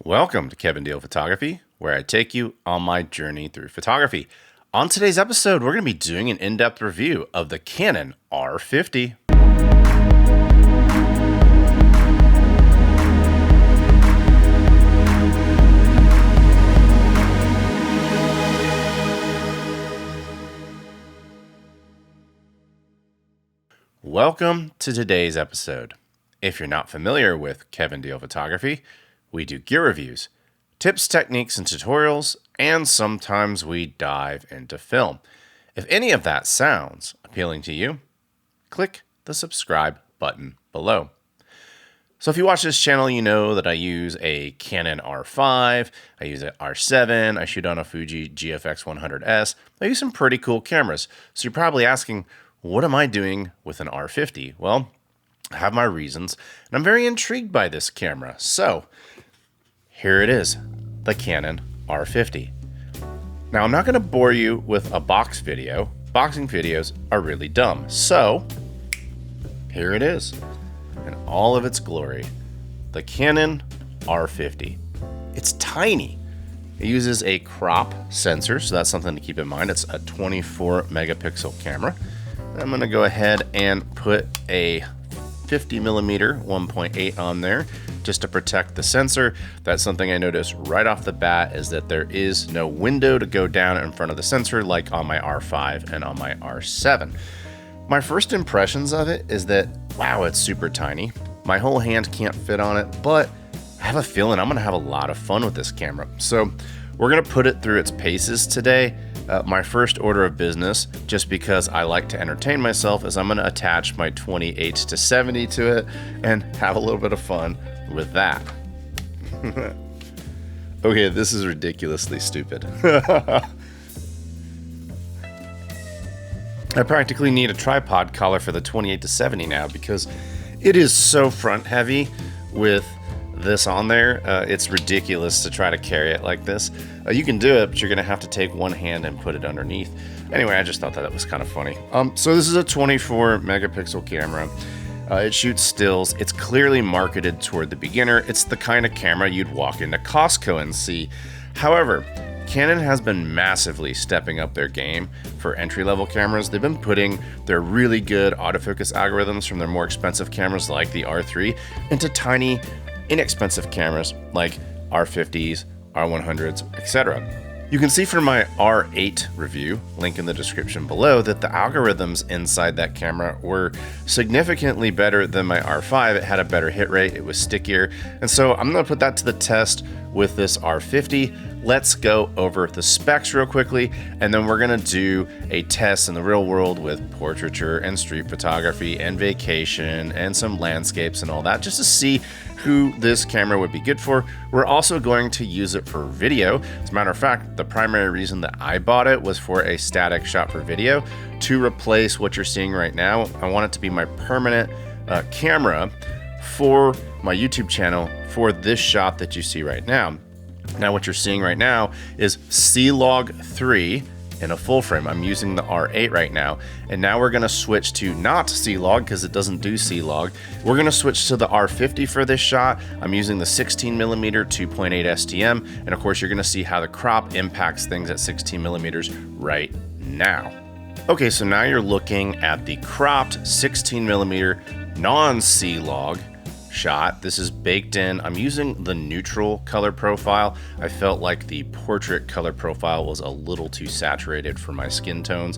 Welcome to Kevin Deal Photography, where I take you on my journey through photography. On today's episode, we're going to be doing an in-depth review of the Canon R50. Welcome to today's episode. If you're not familiar with Kevin Deal Photography, we do gear reviews, tips, techniques, and tutorials, and sometimes we dive into film. If any of that sounds appealing to you, click the subscribe button below. So if you watch this channel, you know that I use a Canon R5, I use an R7, I shoot on a Fuji GFX 100S. I use some pretty cool cameras. So you're probably asking, what am I doing with an R50? Well, I have my reasons, and I'm very intrigued by this camera. So here it is, the Canon R50. Now, I'm not going to bore you with a box video. Boxing videos are really dumb. So here it is in all of its glory, the Canon R50. It's tiny. It uses a crop sensor, so that's something to keep in mind. It's a 24 megapixel camera. I'm going to go ahead and put a 50 millimeter 1.8 on there just to protect the sensor. That's something I noticed right off the bat, is that there is no window to go down in front of the sensor like on my R5 and on my R7. My first impressions of it is that, wow, it's super tiny. My whole hand can't fit on it, but I have a feeling I'm gonna have a lot of fun with this camera. So we're gonna put it through its paces today. My first order of business, just because I like to entertain myself, is I'm going to attach my 28 to 70 to it and have a little bit of fun with that. Okay, this is ridiculously stupid. I practically need a tripod collar for the 28 to 70 now because it is so front heavy with this on there. It's ridiculous to try to carry it like this. You can do it, but you're gonna have to take one hand and put it underneath. Anyway, I just thought that was kind of funny. So this is a 24 megapixel camera. It shoots stills. It's clearly marketed toward the beginner. It's the kind of camera you'd walk into Costco and see. However, Canon has been massively stepping up their game for entry-level cameras. They've been putting their really good autofocus algorithms from their more expensive cameras like the R3 into tiny, inexpensive cameras like R50s, R100s, etc. You can see from my R8 review, link in the description below, that the algorithms inside that camera were significantly better than my R5. It had a better hit rate, it was stickier, and so I'm going to put that to the test with this R50. Let's go over the specs real quickly, and then we're going to do a test in the real world with portraiture and street photography and vacation and some landscapes and all that, just to see who this camera would be good for. We're also going to use it for video. As a matter of fact, the primary reason that I bought it was for a static shot for video to replace what you're seeing right now. I want it to be my permanent camera for my YouTube channel for this shot that you see right now. Now what you're seeing right now is C-Log 3 in a full frame. I'm using the R8 right now, and now we're gonna switch to not C-Log because it doesn't do C-Log. We're gonna switch to the R50 for this shot. I'm using the 16 millimeter 2.8 STM, and of course you're gonna see how the crop impacts things at 16 millimeters right now. Okay, so now you're looking at the cropped 16 millimeter non-C-Log shot. This is baked in. I'm using the neutral color profile. I felt like the portrait color profile was a little too saturated for my skin tones.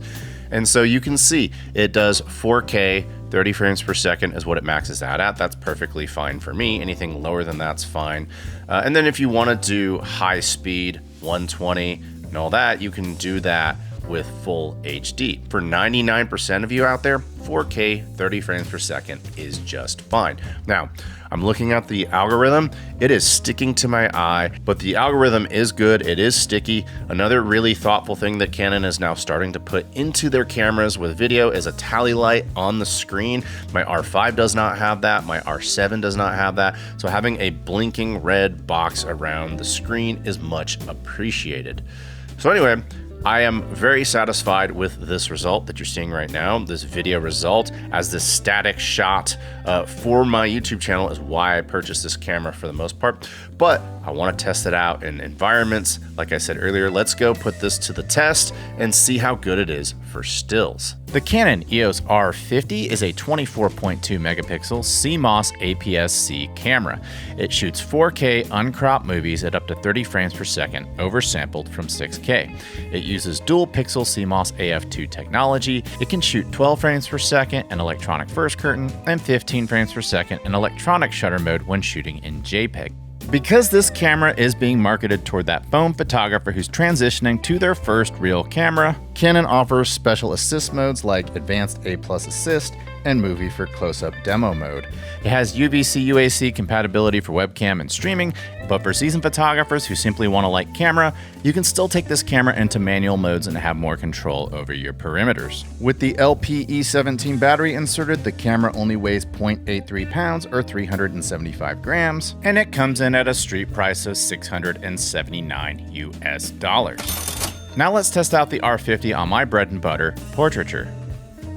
And so you can see it does 4K, 30 frames per second is what it maxes out at. That's perfectly fine for me. Anything lower than that's fine. And then if you want to do high speed, 120 and all that, you can do that with full HD. For 99% of you out there, 4K 30 frames per second is just fine. Now, I'm looking at the algorithm. It is sticking to my eye, but the algorithm is good. It is sticky. Another really thoughtful thing that Canon is now starting to put into their cameras with video is a tally light on the screen. My R5 does not have that. My R7 does not have that. So having a blinking red box around the screen is much appreciated. So anyway, I am very satisfied with this result that you're seeing right now. This video result as this static shot for my YouTube channel is why I purchased this camera for the most part. But I want to test it out in environments. Like I said earlier, let's go put this to the test and see how good it is for stills. The Canon EOS R50 is a 24.2 megapixel CMOS APS-C camera. It shoots 4K uncropped movies at up to 30 frames per second, oversampled from 6K. It uses dual pixel CMOS AF2 technology. It can shoot 12 frames per second in electronic first curtain and 15 frames per second in electronic shutter mode when shooting in JPEG. Because this camera is being marketed toward that phone photographer who's transitioning to their first real camera, Canon offers special assist modes like Advanced A+ Assist and Movie for Close-Up Demo mode. It has UVC UAC compatibility for webcam and streaming, but for seasoned photographers who simply want a light camera, you can still take this camera into manual modes and have more control over your perimeters. With the LPE17 battery inserted, the camera only weighs 0.83 pounds or 375 grams, and it comes in at a street price of $679 US. Now let's test out the R50 on my bread and butter, portraiture.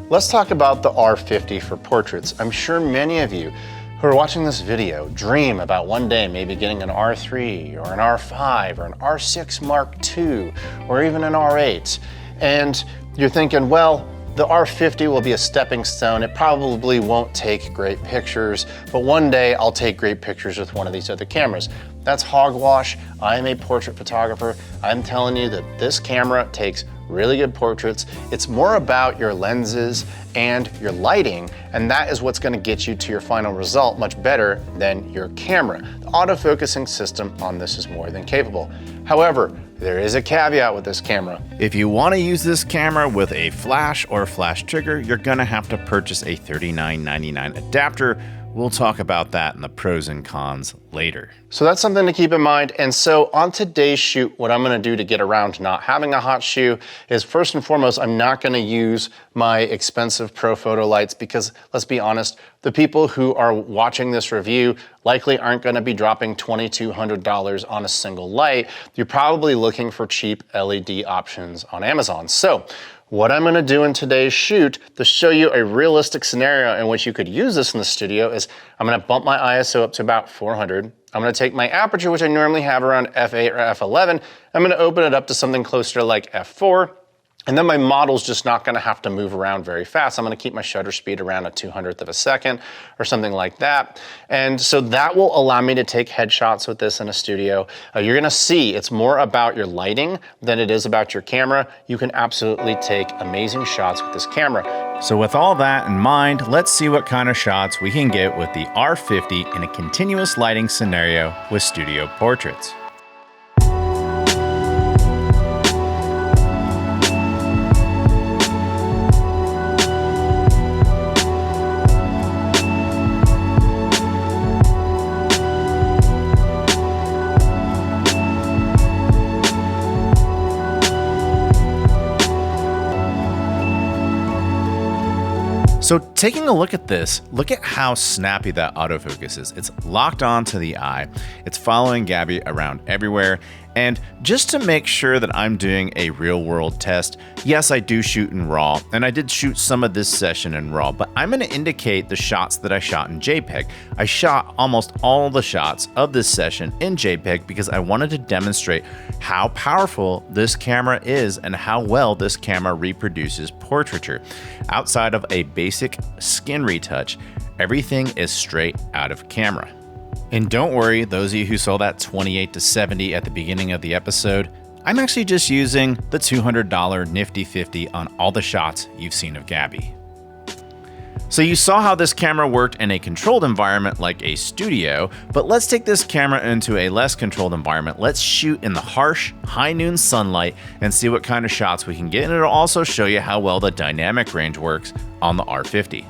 Let's talk about the R50 for portraits. I'm sure many of you who are watching this video dream about one day maybe getting an R3 or an R5 or an R6 Mark II or even an R8. And you're thinking, well, the R50 will be a stepping stone. It probably won't take great pictures, but one day I'll take great pictures with one of these other cameras. That's hogwash. I am a portrait photographer. I'm telling you that this camera takes really good portraits. It's more about your lenses and your lighting, and that is what's going to get you to your final result much better than your camera. The autofocusing system on this is more than capable. However, there is a caveat with this camera. If you want to use this camera with a flash or flash trigger, you're going to have to purchase a $39.99 adapter. We'll talk about that and the pros and cons later. So that's something to keep in mind. And so on today's shoot, what I'm gonna do to get around to not having a hot shoe is, first and foremost, I'm not gonna use my expensive pro photo lights because, let's be honest, the people who are watching this review likely aren't gonna be dropping $2,200 on a single light. You're probably looking for cheap LED options on Amazon. So what I'm gonna do in today's shoot to show you a realistic scenario in which you could use this in the studio is I'm gonna bump my ISO up to about 400. I'm gonna take my aperture, which I normally have around f8 or f11. I'm gonna open it up to something closer to like f4. And then my model's just not gonna have to move around very fast. I'm gonna keep my shutter speed around a 200th of a second or something like that. And so that will allow me to take headshots with this in a studio. You're gonna see it's more about your lighting than it is about your camera. You can absolutely take amazing shots with this camera. So with all that in mind, let's see what kind of shots we can get with the R50 in a continuous lighting scenario with studio portraits. So taking a look at this, look at how snappy that autofocus is. It's locked onto the eye. It's following Gabby around everywhere. And just to make sure that I'm doing a real world test, yes, I do shoot in RAW, and I did shoot some of this session in RAW, but I'm gonna indicate the shots that I shot in JPEG. I shot almost all the shots of this session in JPEG because I wanted to demonstrate how powerful this camera is and how well this camera reproduces portraiture. Outside of a basic skin retouch, everything is straight out of camera. And don't worry, those of you who saw that 28-70 at the beginning of the episode, I'm actually just using the $200 Nifty 50 on all the shots you've seen of Gabby. So you saw how this camera worked in a controlled environment like a studio, but let's take this camera into a less controlled environment. Let's shoot in the harsh, high noon sunlight and see what kind of shots we can get, and it'll also show you how well the dynamic range works on the R50.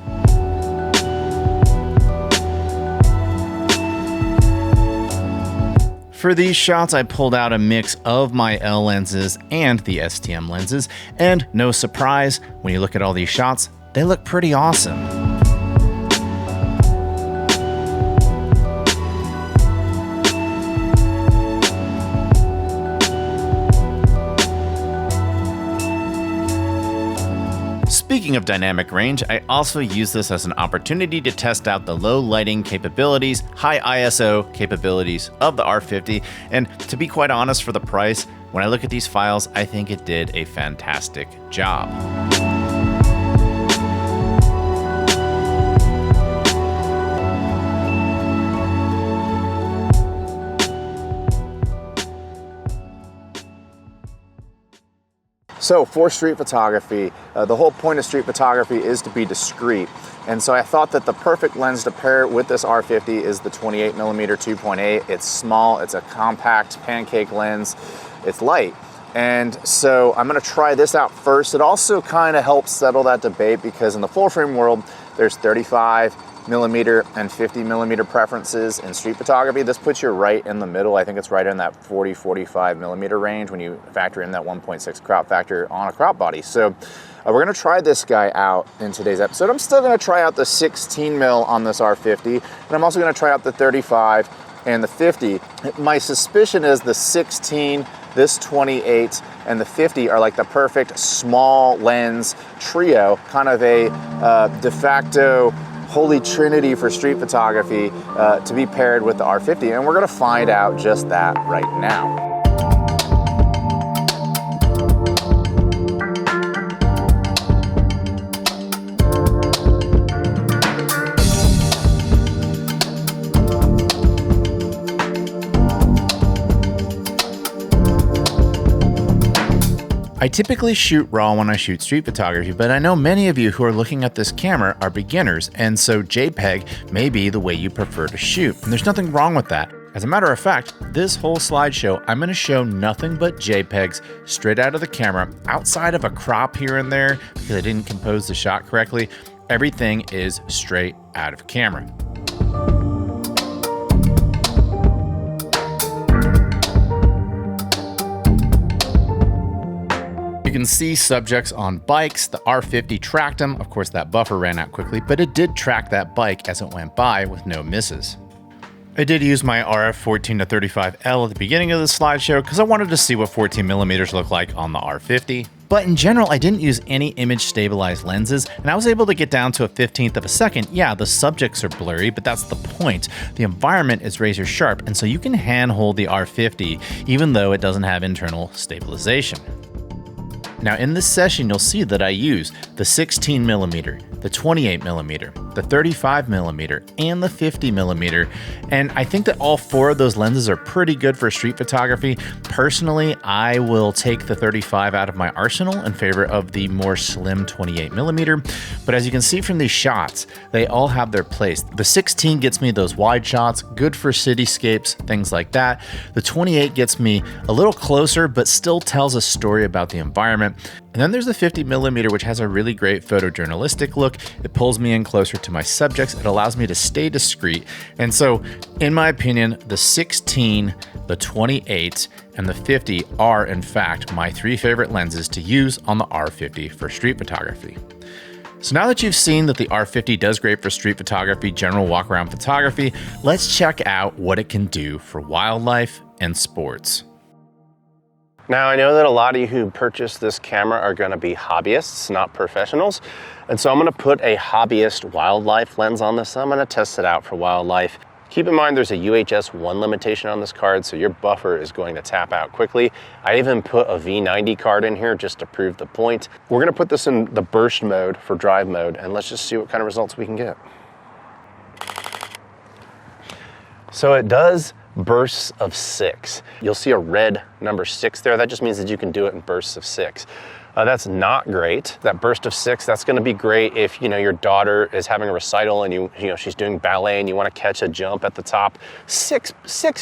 For these shots, I pulled out a mix of my L lenses and the STM lenses, and no surprise, when you look at all these shots, they look pretty awesome. speaking of dynamic range, I also use this as an opportunity to test out the low lighting capabilities, high ISO capabilities of the R50, and to be quite honest, for the price, when I look at these files, I think it did a fantastic job. So for street photography, the whole point of street photography is to be discreet. And so I thought that the perfect lens to pair with this R50 is the 28mm 2.8. It's small, it's a compact pancake lens, it's light. And so I'm gonna try this out first. It also kind of helps settle that debate because in the full frame world, there's 35mm and 50mm preferences in street photography. This puts you right in the middle. I think it's right in that 40-45mm range when you factor in that 1.6 crop factor on a crop body. So we're gonna try this guy out in today's episode. I'm still gonna try out the 16mm on this R50, and I'm also gonna try out the 35 and the 50. My suspicion is the 16, this 28, and the 50 are like the perfect small lens trio, kind of a de facto holy trinity for street photography to be paired with the R50, and we're gonna find out just that right now. I typically shoot RAW when I shoot street photography, but I know many of you who are looking at this camera are beginners, and so JPEG may be the way you prefer to shoot. And there's nothing wrong with that. As a matter of fact, this whole slideshow, I'm going to show nothing but JPEGs straight out of the camera, outside of a crop here and there because I didn't compose the shot correctly. Everything is straight out of camera. You can see subjects on bikes. The R50 tracked them. Of course, that buffer ran out quickly, but it did track that bike as it went by with no misses. I did use my RF 14-35L at the beginning of the slideshow because I wanted to see what 14mm look like on the R50. But in general, I didn't use any image stabilized lenses, and I was able to get down to a 15th of a second. Yeah, the subjects are blurry, but that's the point. The environment is razor sharp, and so you can handhold the R50 even though it doesn't have internal stabilization. Now in this session, you'll see that I use the 16mm, the 28mm, the 35mm, and the 50mm. And I think that all four of those lenses are pretty good for street photography. Personally, I will take the 35 out of my arsenal in favor of the more slim 28mm. But as you can see from these shots, they all have their place. The 16 gets me those wide shots, good for cityscapes, things like that. The 28 gets me a little closer, but still tells a story about the environment. And then there's the 50mm, which has a really great photojournalistic look. It pulls me in closer to my subjects. It allows me to stay discreet. And so, in my opinion, the 16, the 28, and the 50 are, in fact, my three favorite lenses to use on the R50 for street photography. So now that you've seen that the R50 does great for street photography, general walk-around photography, let's check out what it can do for wildlife and sports. Now, I know that a lot of you who purchase this camera are going to be hobbyists, not professionals. And so I'm going to put a hobbyist wildlife lens on this. I'm going to test it out for wildlife. Keep in mind there's a UHS 1 limitation on this card, so your buffer is going to tap out quickly. I even put a V90 card in here just to prove the point. We're going to put this in the burst mode for drive mode, and let's just see what kind of results we can get. So it does bursts of 6. You'll see a red number 6 there. That just means that you can do it in bursts of 6. That's not great. That burst of 6, that's going to be great if your daughter is having a recital and she's doing ballet and you want to catch a jump at the top. Six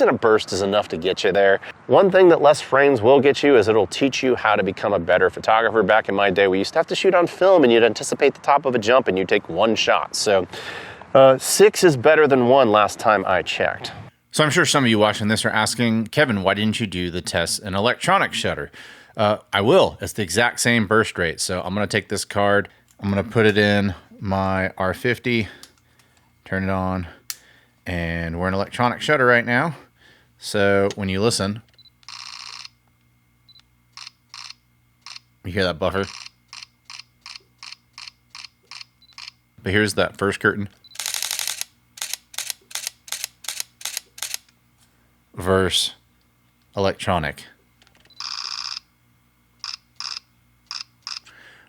in a burst is enough to get you there. One thing that less frames will get you is it'll teach you how to become a better photographer. Back in my day, we used to have to shoot on film and you'd anticipate the top of a jump and you'd take one shot. So 6 is better than 1 last time I checked. So I'm sure some of you watching this are asking, Kevin, why didn't you do the test in electronic shutter? I will. It's the exact same burst rate. So I'm going to take this card, I'm going to put it in my R50, turn it on, and we're in electronic shutter right now. So when you listen, you hear that buffer? But here's that first curtain versus electronic.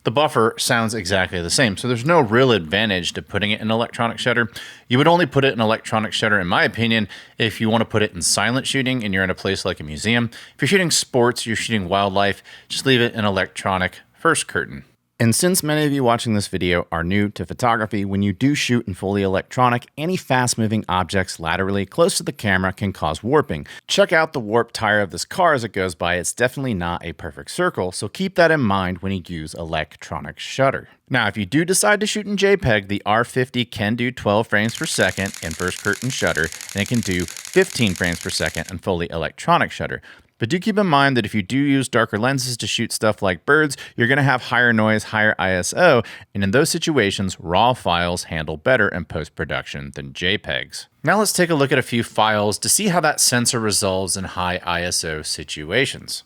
The buffer sounds exactly the same, so there's no real advantage to putting it in electronic shutter. You would only put it in electronic shutter, in my opinion, if you want to put it in silent shooting and you're in a place like a museum. If you're shooting sports, you're shooting wildlife, just leave it in electronic first curtain. And since many of you watching this video are new to photography, when you do shoot in fully electronic, any fast-moving objects laterally close to the camera can cause warping. Check out the warp tire of this car as it goes by. It's definitely not a perfect circle, so keep that in mind when you use electronic shutter. Now, if you do decide to shoot in JPEG, the R50 can do 12 frames per second in first curtain shutter, and it can do 15 frames per second in fully electronic shutter. But do keep in mind that if you do use darker lenses to shoot stuff like birds, you're going to have higher noise, higher ISO, and in those situations, RAW files handle better in post-production than JPEGs. Now let's take a look at a few files to see how that sensor resolves in high ISO situations.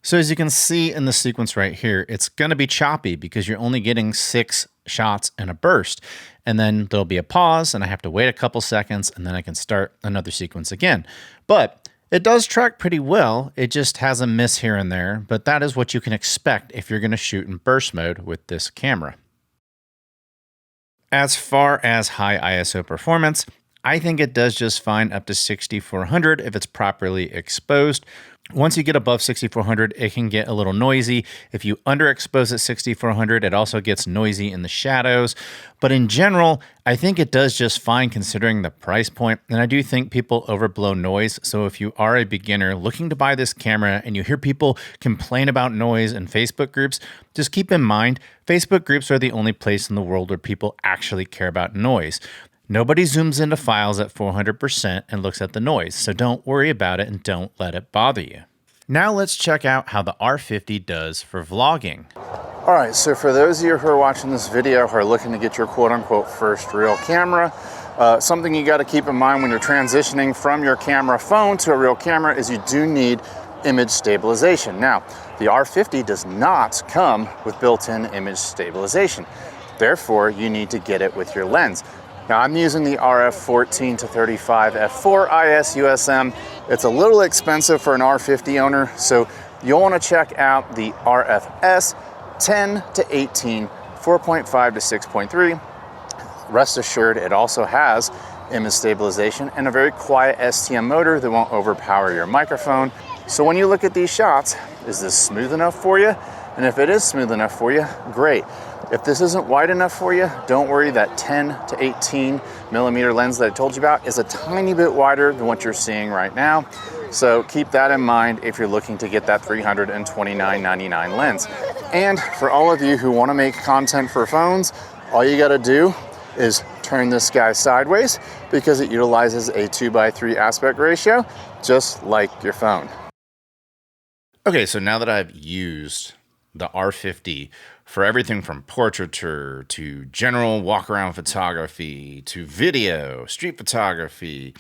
So as you can see in the sequence right here, it's going to be choppy because you're only getting 6 shots in a burst. And then there'll be a pause, and I have to wait a couple seconds, and then I can start another sequence again. But it does track pretty well. It just has a miss here and there, but that is what you can expect if you're going to shoot in burst mode with this camera. As far as high ISO performance, I think it does just fine up to 6400 if it's properly exposed. Once you get above 6400, it can get a little noisy. If you underexpose at 6400, it also gets noisy in the shadows. But in general, I think it does just fine considering the price point. And I do think people overblow noise. So if you are a beginner looking to buy this camera and you hear people complain about noise in Facebook groups, just keep in mind, Facebook groups are the only place in the world where people actually care about noise. Nobody zooms into files at 400% and looks at the noise, so don't worry about it and don't let it bother you. Now let's check out how the R50 does for vlogging. All right, so for those of you who are watching this video who are looking to get your quote-unquote first real camera, something you got to keep in mind when you're transitioning from your camera phone to a real camera is you do need image stabilization. Now, the R50 does not come with built-in image stabilization. Therefore, you need to get it with your lens. Now I'm using the RF14 to 35 f4 IS USM. It's a little expensive for an R50 owner, so you'll want to check out the RFS 10 to 18, 4.5 to 6.3. Rest assured, it also has image stabilization and a very quiet STM motor that won't overpower your microphone. So when you look at these shots, is this smooth enough for you? And if it is smooth enough for you, great. If this isn't wide enough for you, don't worry, that 10 to 18 millimeter lens that I told you about is a tiny bit wider than what you're seeing right now. So keep that in mind if you're looking to get that $329.99 lens. And for all of you who want to make content for phones, all you got to do is turn this guy sideways because it utilizes a 2:3 aspect ratio, just like your phone. Okay, so now that I've used the R50 for everything from portraiture to general walk-around photography to video, street photography,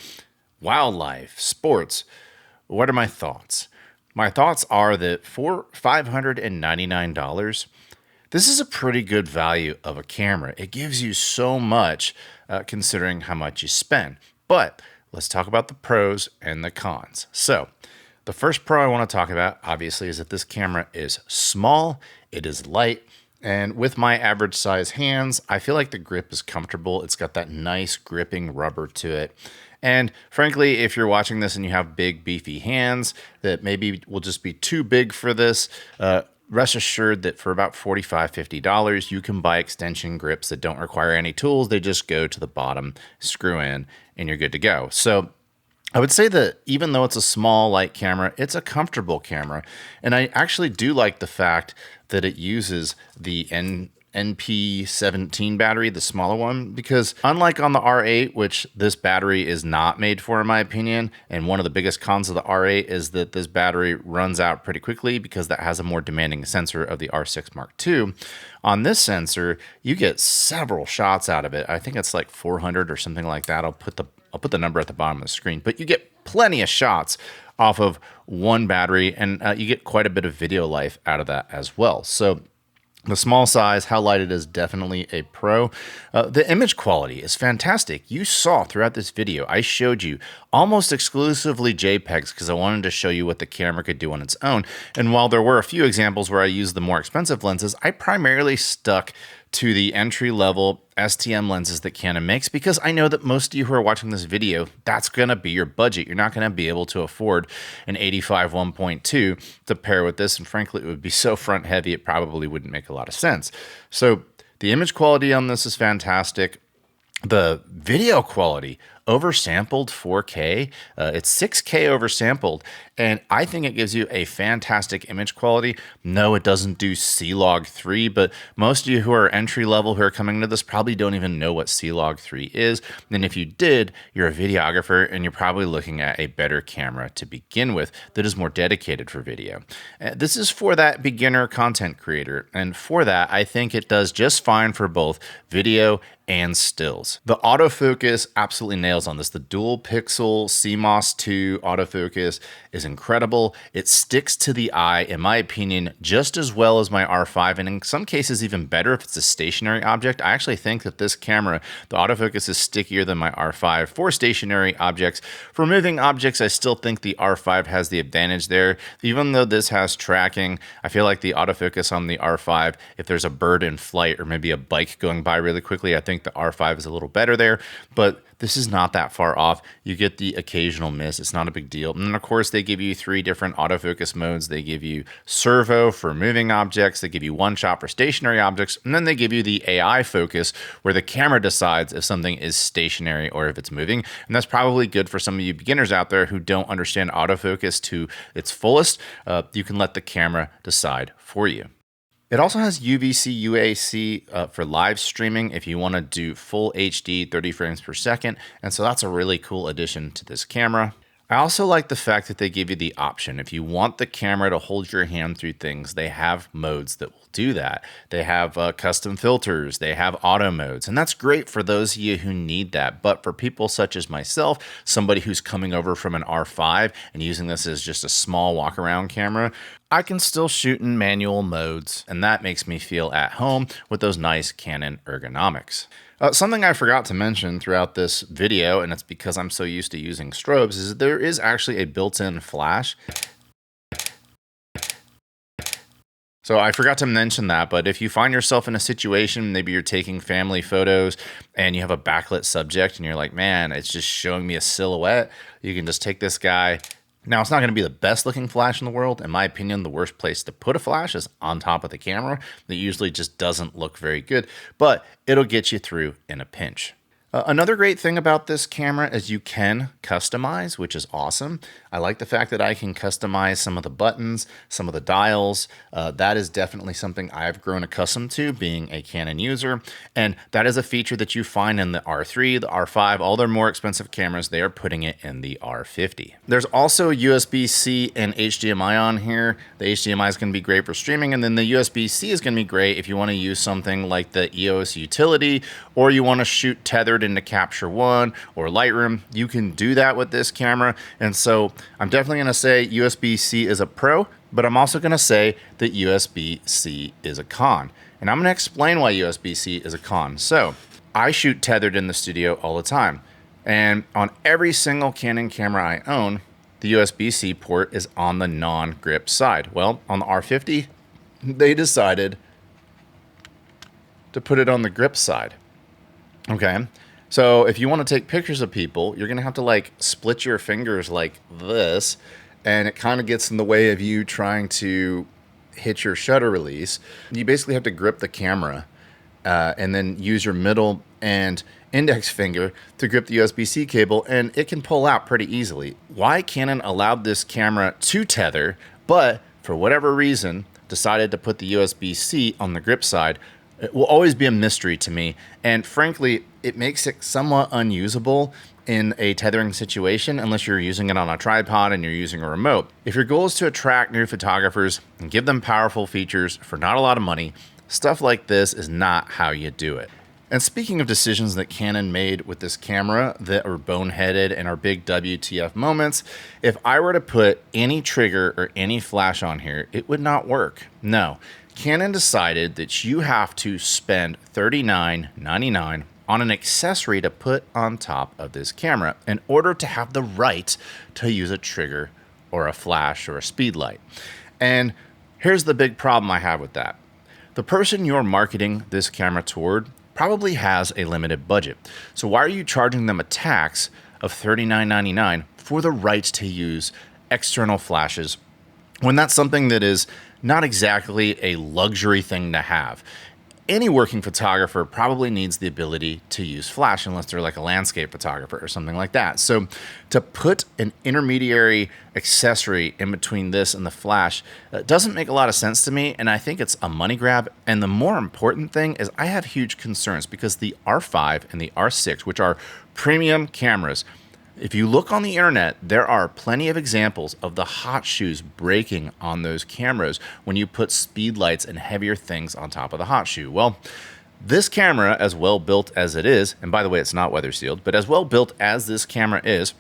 wildlife, sports, what are my thoughts? My thoughts are that for $599, this is a pretty good value of a camera. It gives you so much considering how much you spend. But let's talk about the pros and the cons. So the first pro I want to talk about, obviously, is that this camera is small, it is light, and with my average size hands, I feel like the grip is comfortable. It's got that nice gripping rubber to it. And frankly, if you're watching this and you have big, beefy hands that maybe will just be too big for this, rest assured that for about $45, $50, you can buy extension grips that don't require any tools. They just go to the bottom, screw in, and you're good to go. So I would say that even though it's a small, light camera, it's a comfortable camera. And I actually do like the fact that it uses the NP17 battery, the smaller one, because unlike on the R8, which this battery is not made for, in my opinion, and one of the biggest cons of the R8 is that this battery runs out pretty quickly because that has a more demanding sensor of the R6 Mark II. On this sensor, you get several shots out of it. I think it's like 400 or something like that. I'll put the number at the bottom of the screen, but you get plenty of shots off of one battery, and you get quite a bit of video life out of that as well. So The small size, how light it is, definitely a pro. The image quality is fantastic. You saw throughout this video, I showed you almost exclusively JPEGs because I wanted to show you what the camera could do on its own. And while there were a few examples where I used the more expensive lenses, I primarily stuck to the entry-level STM lenses that Canon makes because I know that most of you who are watching this video, that's going to be your budget. You're not going to be able to afford an 85 1.2 to pair with this, and frankly, it would be so front-heavy it probably wouldn't make a lot of sense. So the image quality on this is fantastic. The video quality, oversampled 4K, it's 6K oversampled, and I think it gives you a fantastic image quality. No, it doesn't do C-Log 3, but most of you who are entry level who are coming to this probably don't even know what C-Log 3 is. And if you did, you're a videographer and you're probably looking at a better camera to begin with that is more dedicated for video. This is for that beginner content creator, and for that, I think it does just fine for both video and stills. The autofocus absolutely nails on this. The dual pixel CMOS 2 autofocus is incredible. It sticks to the eye, in my opinion, just as well as my R5, and in some cases even better if it's a stationary object. I actually think that this camera, the autofocus is stickier than my R5 for stationary objects. For moving objects, I still think the R5 has the advantage there. Even though this has tracking, I feel like the autofocus on the R5, if there's a bird in flight or maybe a bike going by really quickly, I think the R5 is a little better there, but this is not that far off. You get the occasional miss. It's not a big deal. And then, of course, they give you 3 different autofocus modes. They give you servo for moving objects. They give you one shot for stationary objects. And then they give you the AI focus where the camera decides if something is stationary or if it's moving. And that's probably good for some of you beginners out there who don't understand autofocus to its fullest. You can let the camera decide for you. It also has UVC, UAC for live streaming if you want to do full HD 30 frames per second. And so that's a really cool addition to this camera. I also like the fact that they give you the option. If you want the camera to hold your hand through things, they have modes that will do that. They have custom filters, they have auto modes, and that's great for those of you who need that. But for people such as myself, somebody who's coming over from an R5 and using this as just a small walk around camera, I can still shoot in manual modes, and that makes me feel at home with those nice Canon ergonomics. Something I forgot to mention throughout this video, and it's because I'm so used to using strobes, is there is actually a built-in flash. So I forgot to mention that, but if you find yourself in a situation, maybe you're taking family photos and you have a backlit subject and you're like, man, it's just showing me a silhouette, you can just take this guy. Now, it's not going to be the best looking flash in the world. In my opinion, the worst place to put a flash is on top of the camera. That usually just doesn't look very good, but it'll get you through in a pinch. Another great thing about this camera is you can customize, which is awesome. I like the fact that I can customize some of the buttons, some of the dials. That is definitely something I've grown accustomed to being a Canon user. And that is a feature that you find in the R3, the R5, all their more expensive cameras, they are putting it in the R50. There's also USB-C and HDMI on here. The HDMI is going to be great for streaming, and then the USB-C is going to be great if you want to use something like the EOS utility, or you want to shoot tethered into Capture One or Lightroom. You can do that with this camera. And so I'm definitely going to say USB-C is a pro, but I'm also going to say that USB-C is a con. And I'm going to explain why USB-C is a con. So I shoot tethered in the studio all the time. And on every single Canon camera I own, the USB-C port is on the non-grip side. Well, on the R50, they decided to put it on the grip side. Okay. So if you want to take pictures of people, you're going to have to like split your fingers like this, and it kind of gets in the way of you trying to hit your shutter release. You basically have to grip the camera and then use your middle and index finger to grip the USB-C cable, and it can pull out pretty easily. Why Canon allowed this camera to tether, but for whatever reason decided to put the USB-C on the grip side, it will always be a mystery to me. And frankly, it makes it somewhat unusable in a tethering situation unless you're using it on a tripod and you're using a remote. If your goal is to attract new photographers and give them powerful features for not a lot of money, stuff like this is not how you do it. And speaking of decisions that Canon made with this camera that are boneheaded and are big WTF moments, if I were to put any trigger or any flash on here, it would not work. No. Canon decided that you have to spend $39.99 on an accessory to put on top of this camera in order to have the right to use a trigger or a flash or a speed light. And here's the big problem I have with that. The person you're marketing this camera toward probably has a limited budget. So why are you charging them a tax of $39.99 for the right to use external flashes when that's something that is not exactly a luxury thing to have? Any working photographer probably needs the ability to use flash unless they're like a landscape photographer or something like that. So to put an intermediary accessory in between this and the flash doesn't make a lot of sense to me, and I think it's a money grab. And the more important thing is I have huge concerns because the R5 and the R6, which are premium cameras, if you look on the internet, there are plenty of examples of the hot shoes breaking on those cameras when you put speed lights and heavier things on top of the hot shoe. Well, this camera, as well built as it is, and by the way, it's not weather sealed, but as well built as this camera is,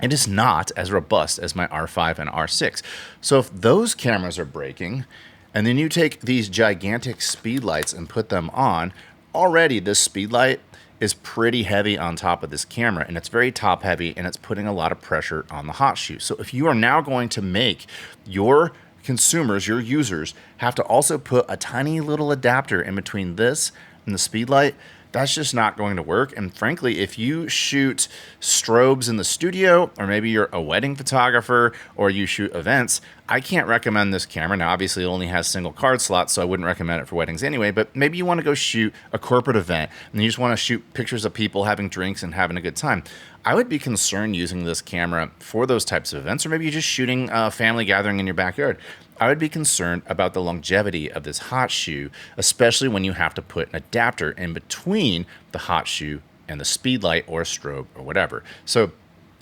it is not as robust as my R5 and R6. So if those cameras are breaking, and then you take these gigantic speed lights and put them on, already this speed light is pretty heavy on top of this camera, and it's very top heavy, and it's putting a lot of pressure on the hot shoe. So if you are now going to make your consumers, your users, have to also put a tiny little adapter in between this and the speed light, that's just not going to work. And frankly, if you shoot strobes in the studio, or maybe you're a wedding photographer, or you shoot events, I can't recommend this camera. Now, obviously, it only has single card slots, so I wouldn't recommend it for weddings anyway, but maybe you want to go shoot a corporate event, and you just want to shoot pictures of people having drinks and having a good time. I would be concerned using this camera for those types of events, or maybe you're just shooting a family gathering in your backyard. I would be concerned about the longevity of this hot shoe, especially when you have to put an adapter in between the hot shoe and the speed light or a strobe or whatever. So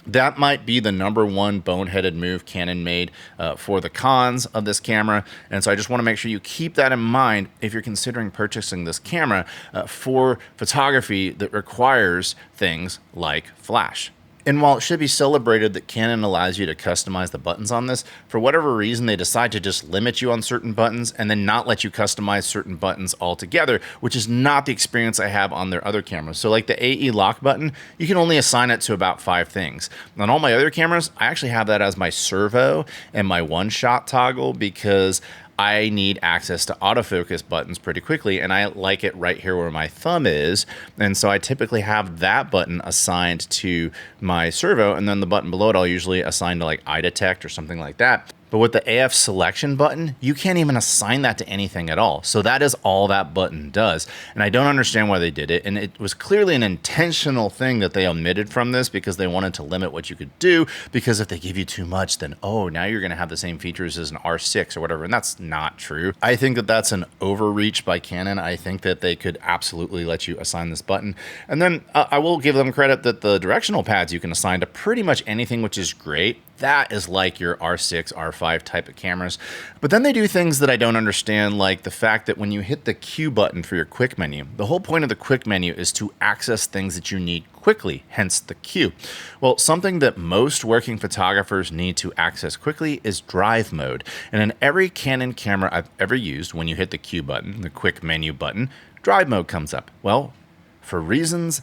that might be the number one boneheaded move Canon made for the cons of this camera. And so I just want to make sure you keep that in mind if you're considering purchasing this camera for photography that requires things like flash. And while it should be celebrated that Canon allows you to customize the buttons on this, for whatever reason, they decide to just limit you on certain buttons and then not let you customize certain buttons altogether, which is not the experience I have on their other cameras. So like the AE lock button, you can only assign it to about 5 things. On all my other cameras, I actually have that as my servo and my one-shot toggle because I need access to autofocus buttons pretty quickly, and I like it right here where my thumb is. And so I typically have that button assigned to my servo, and then the button below it I'll usually assign to like eye detect or something like that. But with the AF selection button, you can't even assign that to anything at all. So that is all that button does. And I don't understand why they did it. And it was clearly an intentional thing that they omitted from this because they wanted to limit what you could do. Because if they give you too much, then, oh, now you're going to have the same features as an R6 or whatever. And that's not true. I think that that's an overreach by Canon. I think that they could absolutely let you assign this button. And then I will give them credit that the directional pads you can assign to pretty much anything, which is great. That is like your R6, R5 type of cameras. But then they do things that I don't understand, like the fact that when you hit the Q button for your quick menu, the whole point of the quick menu is to access things that you need quickly, hence the Q. Well, something that most working photographers need to access quickly is drive mode. And in every Canon camera I've ever used, when you hit the Q button, the quick menu button, drive mode comes up. Well, for reasons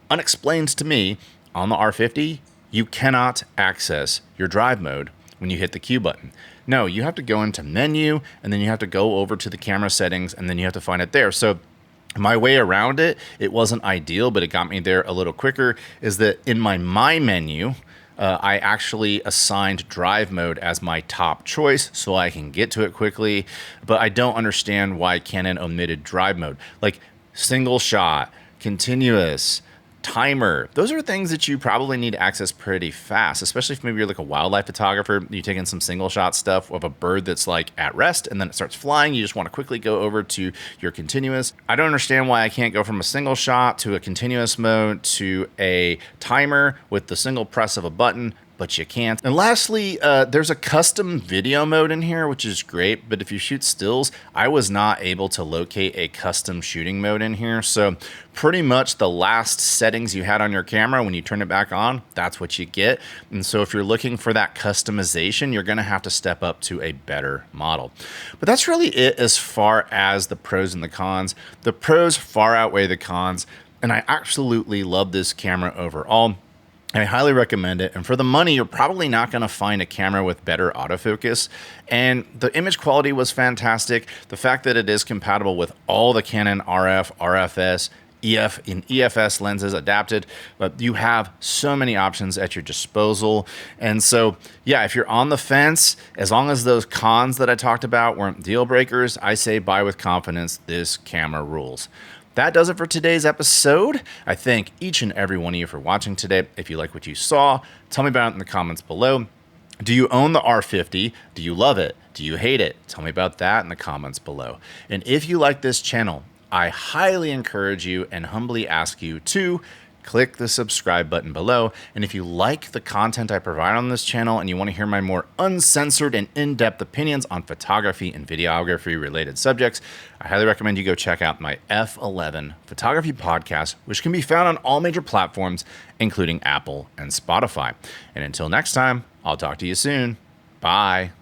unexplained to me, on the R50, you cannot access your drive mode when you hit the Q button. No, you have to go into menu, and then you have to go over to the camera settings, and then you have to find it there. So my way around it, it wasn't ideal, but it got me there a little quicker, is that in my menu, I actually assigned drive mode as my top choice so I can get to it quickly, but I don't understand why Canon omitted drive mode. Like single shot, continuous, timer, those are things that you probably need to access pretty fast, especially if maybe you're like a wildlife photographer, you take in some single shot stuff of a bird that's like at rest and then it starts flying, you just want to quickly go over to your continuous. I don't understand why I can't go from a single shot to a continuous mode to a timer with the single press of a button. but you can't. And lastly, there's a custom video mode in here, which is great, but if you shoot stills, I was not able to locate a custom shooting mode in here. So pretty much the last settings you had on your camera, when you turn it back on, that's what you get. And so if you're looking for that customization, you're gonna have to step up to a better model. But that's really it as far as the pros and the cons. The pros far outweigh the cons, and I absolutely love this camera overall. I highly recommend it. And for the money, you're probably not going to find a camera with better autofocus. And the image quality was fantastic. The fact that it is compatible with all the Canon RF, RFS, EF and EFS lenses adapted, but you have so many options at your disposal. And so, yeah, if you're on the fence, as long as those cons that I talked about weren't deal breakers, I say buy with confidence. This camera rules. That does it for today's episode. I thank each and every one of you for watching today. If you like what you saw, tell me about it in the comments below. Do you own the R50? Do you love it? Do you hate it? Tell me about that in the comments below. And if you like this channel, I highly encourage you and humbly ask you to click the subscribe button below. And if you like the content I provide on this channel and you want to hear my more uncensored and in-depth opinions on photography and videography related subjects, I highly recommend you go check out my F11 photography podcast, which can be found on all major platforms, including Apple and Spotify. And until next time, I'll talk to you soon. Bye.